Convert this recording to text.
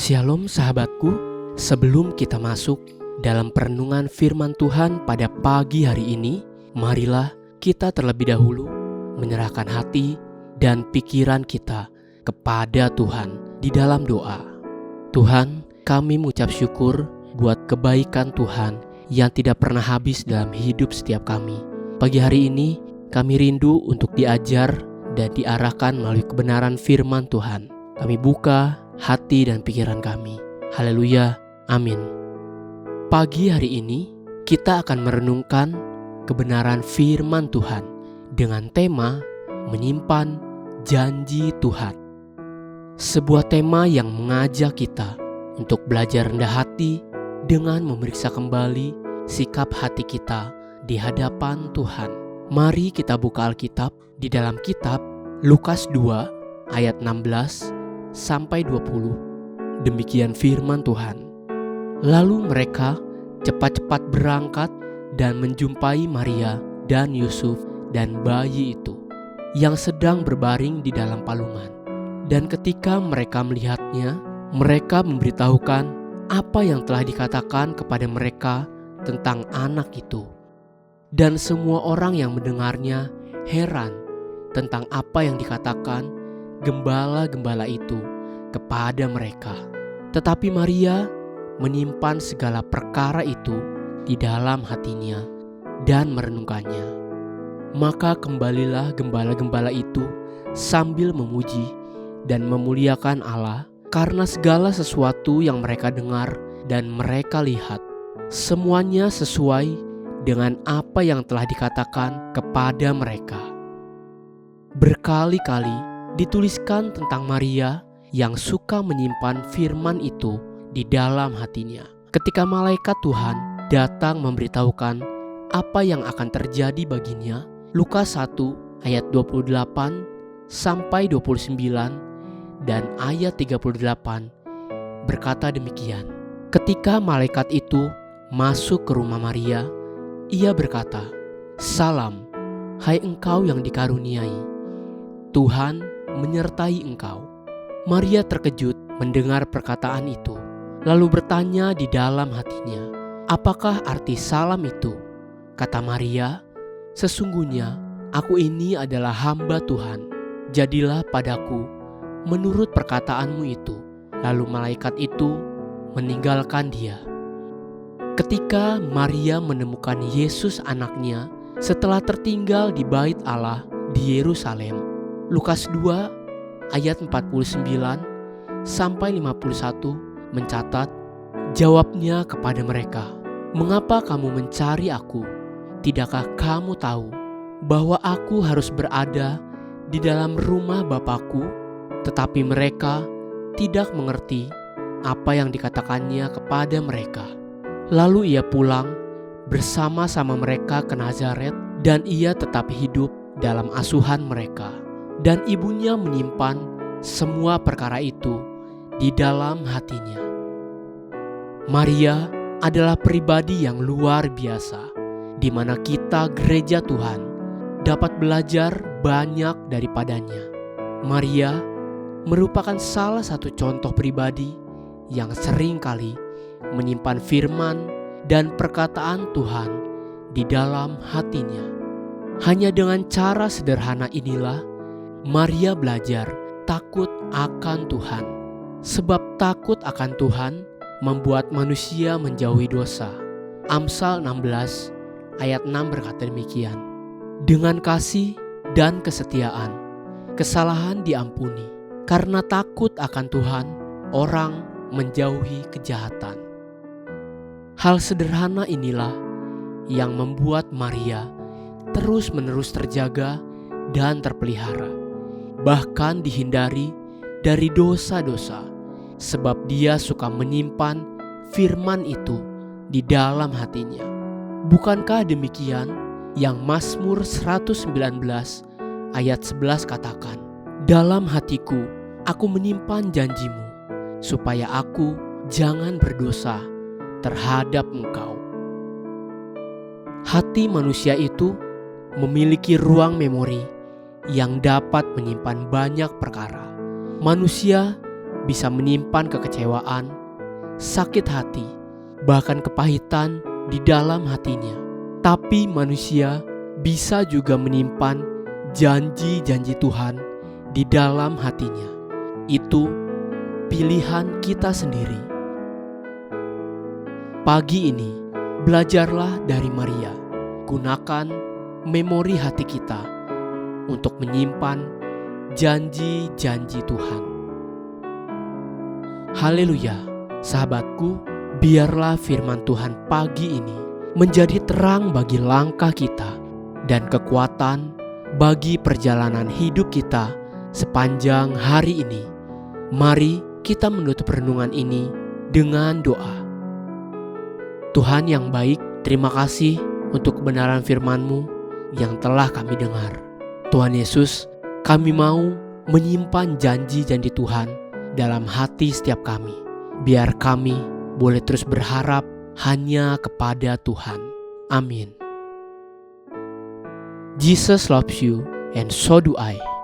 Shalom sahabatku, sebelum kita masuk dalam perenungan firman Tuhan pada pagi hari ini, marilah kita terlebih dahulu menyerahkan hati dan pikiran kita kepada Tuhan di dalam doa. Tuhan, kami mengucap syukur buat kebaikan Tuhan yang tidak pernah habis dalam hidup setiap kami. Pagi hari ini, kami rindu untuk diajar dan diarahkan melalui kebenaran firman Tuhan. Kami buka hati dan pikiran kami. Haleluya, amin. Pagi hari ini kita akan merenungkan kebenaran firman Tuhan dengan tema menyimpan janji Tuhan. Sebuah tema yang mengajak kita untuk belajar rendah hati dengan memeriksa kembali sikap hati kita di hadapan Tuhan. Mari kita buka Alkitab di dalam kitab Lukas 2 ayat 16 sampai 20. Demikian firman Tuhan. Lalu mereka cepat-cepat berangkat dan menjumpai Maria dan Yusuf dan bayi itu yang sedang berbaring di dalam palungan. Dan ketika mereka melihatnya, mereka memberitahukan apa yang telah dikatakan kepada mereka tentang anak itu. Dan semua orang yang mendengarnya heran tentang apa yang dikatakan gembala-gembala itu kepada mereka. Tetapi Maria menyimpan segala perkara itu di dalam hatinya dan merenungkannya. Maka kembalilah gembala-gembala itu sambil memuji dan memuliakan Allah karena segala sesuatu yang mereka dengar dan mereka lihat, semuanya sesuai dengan apa yang telah dikatakan kepada mereka. Berkali-kali dituliskan tentang Maria yang suka menyimpan firman itu di dalam hatinya. Ketika malaikat Tuhan datang memberitahukan apa yang akan terjadi baginya, Lukas 1 ayat 28 sampai 29 dan ayat 38 berkata demikian. Ketika malaikat itu masuk ke rumah Maria, ia berkata, "Salam, hai engkau yang dikaruniai, Tuhan menyertai engkau." Maria terkejut mendengar perkataan itu, lalu bertanya di dalam hatinya, "Apakah arti salam itu?" Kata Maria, "Sesungguhnya aku ini adalah hamba Tuhan. Jadilah padaku menurut perkataanmu itu." Lalu malaikat itu meninggalkan dia. Ketika Maria menemukan Yesus anaknya setelah tertinggal di bait Allah di Yerusalem, Lukas 2 ayat 49 sampai 51 mencatat, jawabnya kepada mereka, "Mengapa kamu mencari aku? Tidakkah kamu tahu bahwa aku harus berada di dalam rumah Bapakku?" Tetapi mereka tidak mengerti apa yang dikatakannya kepada mereka. Lalu ia pulang bersama-sama mereka ke Nazaret, dan ia tetap hidup dalam asuhan mereka. Dan ibunya menyimpan semua perkara itu di dalam hatinya. Maria adalah pribadi yang luar biasa, di mana kita gereja Tuhan dapat belajar banyak daripadanya. Maria merupakan salah satu contoh pribadi yang sering kali menyimpan firman dan perkataan Tuhan di dalam hatinya. Hanya dengan cara sederhana inilah Maria belajar takut akan Tuhan. Sebab takut akan Tuhan membuat manusia menjauhi dosa. Amsal 16 ayat 6 berkata demikian. Dengan kasih dan kesetiaan, kesalahan diampuni. Karena takut akan Tuhan, orang menjauhi kejahatan. Hal sederhana inilah yang membuat Maria terus-menerus terjaga dan terpelihara, bahkan dihindari dari dosa-dosa, sebab dia suka menyimpan firman itu di dalam hatinya. Bukankah demikian yang Mazmur 119 ayat 11 katakan, "Dalam hatiku aku menyimpan janjimu, supaya aku jangan berdosa terhadap engkau." Hati manusia itu memiliki ruang memori yang dapat menyimpan banyak perkara. Manusia bisa menyimpan kekecewaan, sakit hati, bahkan kepahitan di dalam hatinya. Tapi manusia bisa juga menyimpan janji-janji Tuhan di dalam hatinya. Itu pilihan kita sendiri. Pagi ini, belajarlah dari Maria. Gunakan memori hati kita untuk menyimpan janji-janji Tuhan. Haleluya, sahabatku, biarlah firman Tuhan pagi ini menjadi terang bagi langkah kita dan kekuatan bagi perjalanan hidup kita sepanjang hari ini. Mari kita menutup renungan ini dengan doa. Tuhan yang baik, terima kasih untuk kebenaran firman-Mu yang telah kami dengar. Tuhan Yesus, kami mau menyimpan janji-janji Tuhan dalam hati setiap kami. Biar kami boleh terus berharap hanya kepada Tuhan. Amin. Jesus loves you and so do I.